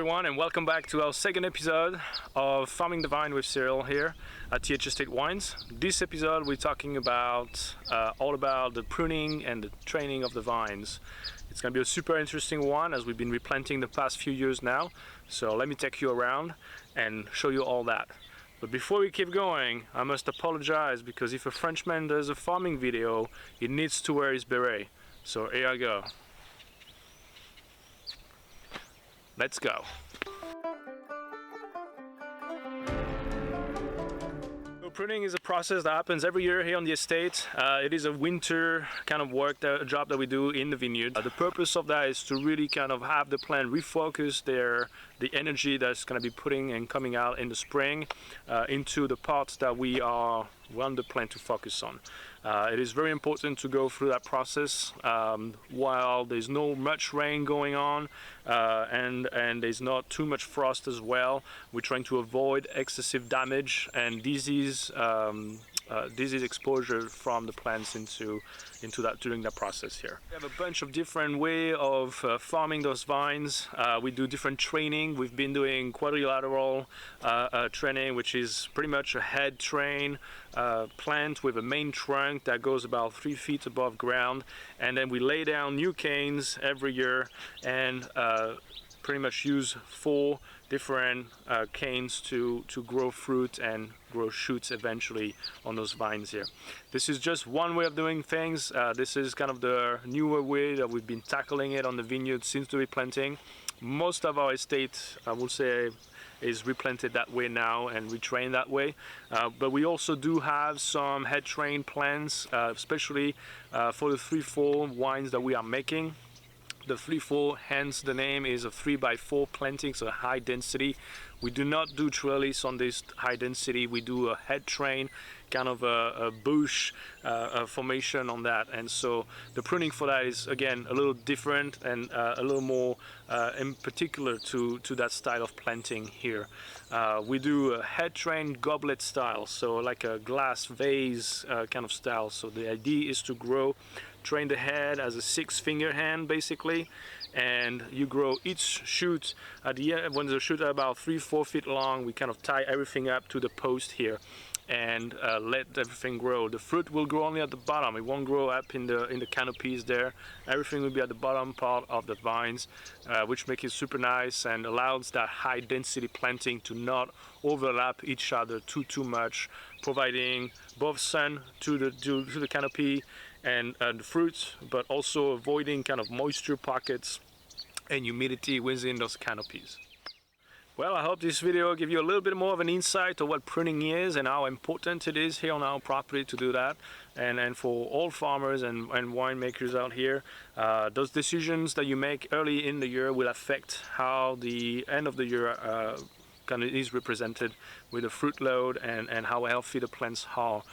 everyone, and welcome back to our second episode of Farming the Vine with Cyril here at TH Estate Wines. This episode we're talking about all about the pruning and the training of the vines. It's going to be a super interesting one as we've been replanting the past few years now. So let me take you around and show you all that. But before we keep going, I must apologize because if a Frenchman does a farming video, he needs to wear his beret. So here I go. Let's go. So pruning is a process that happens every year here on the estate. It is a winter kind of work, a job that we do in the vineyard. The purpose of that is to really kind of have the plant refocus the energy that's going to be putting and coming out in the spring into the parts that we want the plant to focus on. It is very important to go through that process while there's no much rain going on and there's not too much frost as well. We're trying to avoid excessive damage and disease exposure from the plants into that during that process here. We have a bunch of different way of farming those vines. We do different training. We've been doing quadrilateral training, which is pretty much a head train plant with a main trunk that goes about 3 feet above ground, and then we lay down new canes every year and pretty much use 4 different canes to grow fruit and grow shoots eventually on those vines here. This is just one way of doing things. This is kind of the newer way that we've been tackling it on the vineyard since the replanting. Most of our estate, I will say, is replanted that way now and retrained that way. But we also do have some head train plants, especially for the 3-4 wines that we are making. The 3-4, hence the name, is a 3x4 planting, so high density. We do not do trellis on this high density. We do a head train, kind of a bush formation on that. And so the pruning for that is again a little different and a little more in particular to that style of planting here. We do a head train goblet style, so like a glass vase kind of style. So the idea is to train the head as a 6-finger hand basically, and you grow each shoot at the end. When the shoot are about 3-4 feet long, we kind of tie everything up to the post here and let everything grow. The fruit will grow only at the bottom. It won't grow up in the canopies there. Everything will be at the bottom part of the vines, which makes it super nice and allows that high density planting to not overlap each other too much, providing both sun to the canopy and the fruits, but also avoiding kind of moisture pockets and humidity within those canopies. Well, I hope this video gave you a little bit more of an insight to what pruning is and how important it is here on our property to do that. And for all farmers and winemakers out here, those decisions that you make early in the year will affect how the end of the year kind of is represented with the fruit load and how healthy the plants are.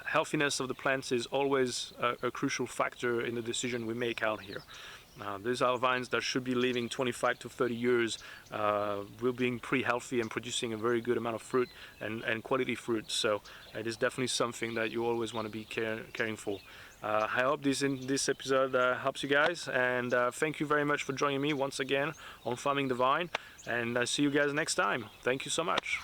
Healthiness of the plants is always a crucial factor in the decision we make out here. These are vines that should be living 25 to 30 years, will being pretty healthy and producing a very good amount of fruit and quality fruit. So it is definitely something that you always want to be caring for. I hope this episode helps you guys, and thank you very much for joining me once again on Farming the Vine, and I'll see you guys next time. Thank you so much.